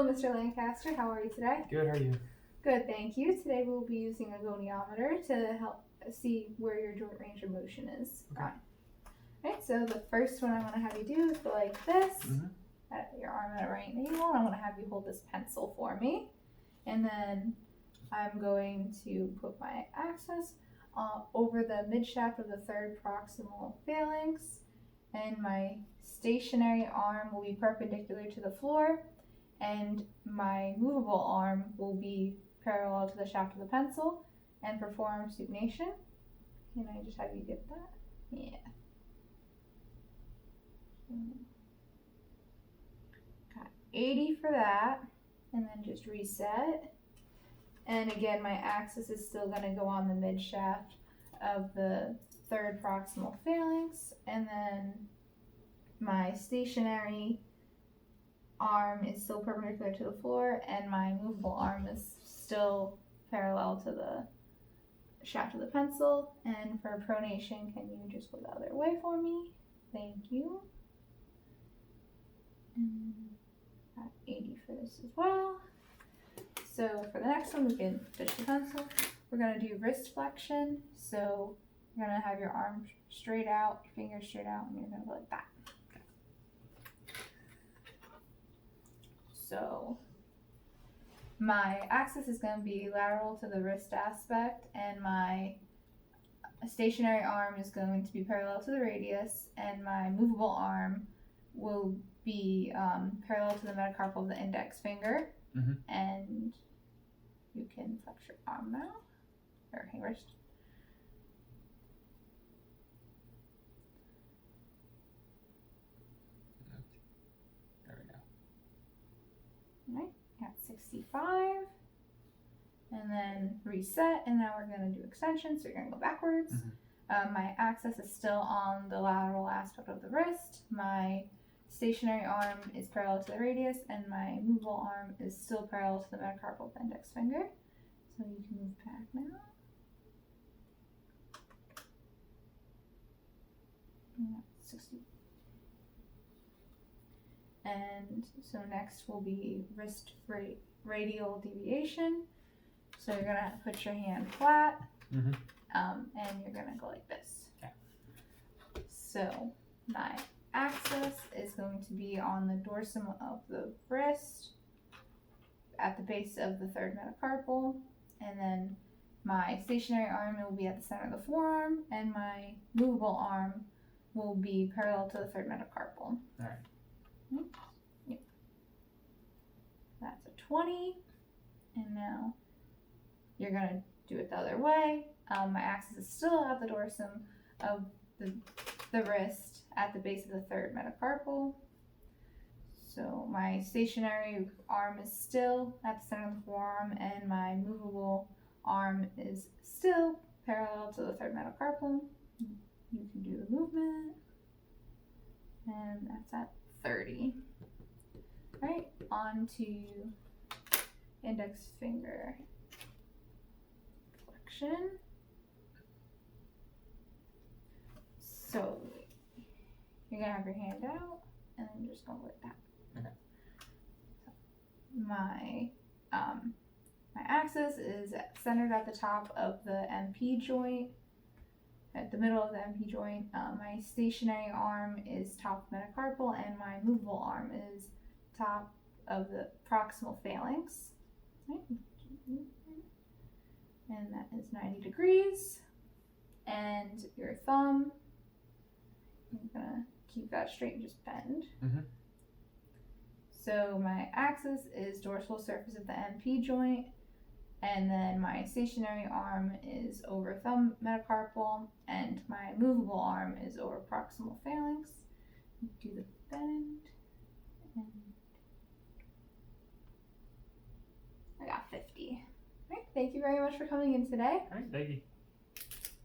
Hello, Mr. Lancaster. How are you today? Good, how are you? Good, thank you. Today we'll be using a goniometer to help see where your joint range of motion is. Okay. Alright, so the first one I'm going to have you do is go like this. At your arm at a right angle. I'm going to have you hold this pencil for me. And then I'm going to put my axis over the midshaft of the third proximal phalanx. And my stationary arm will be perpendicular to the floor. And my movable arm will be parallel to the shaft of the pencil and perform supination. Can I just have you get that? Yeah. Got 80 for that, and then just reset. And again, my axis is still going to go on the mid shaft of the third proximal phalanx, and then my stationary arm is still perpendicular to the floor, and my movable arm is still parallel to the shaft of the pencil. And for pronation, can you just go the other way for me? Thank you. And got 80 for this as well. So for the next one, we can ditch the pencil. We're going to do wrist flexion. So you're going to have your arm straight out, your fingers straight out, and you're going to go like that. So my axis is going to be lateral to the wrist aspect, and my stationary arm is going to be parallel to the radius, and my movable arm will be parallel to the metacarpal of the index finger. And you can flex your arm now, or your wrist. There we go. Alright, got 65. And then reset, and now we're going to do extension, so you're going to go backwards. My axis is still on the lateral aspect of the wrist. My stationary arm is parallel to the radius, and my movable arm is still parallel to the metacarpal of the index finger. So you can move back now. And 60. And so next will be wrist radial deviation. So you're gonna put your hand flat, and you're gonna go like this. Okay. So my axis is going to be on the dorsum of the wrist at the base of the third metacarpal, and then my stationary arm will be at the center of the forearm, and my movable arm will be parallel to the third metacarpal. Alright. Yep. That's a 20, and now you're gonna do it the other way. My axis is still at the dorsum of the wrist at the base of the third metacarpal. So my stationary arm is still at the center of the forearm, and my movable arm is still parallel to the third metacarpal. You can do the movement, and that's at 30. Right, on to index finger flexion. So you're gonna have your hand out, and then just go like that. Okay. So my axis is centered at the top of the MP joint, at the middle of the MP joint. My stationary arm is top metacarpal, and my movable arm is top of the proximal phalanx. Right. And that is 90 degrees. And your thumb, I'm gonna keep that straight and just bend. So my axis is dorsal surface of the MP joint, and then my stationary arm is over thumb metacarpal, and my movable arm is over proximal phalanx. Do the bend, and I got 50. All right, thank you very much for coming in today. Alright, thank you.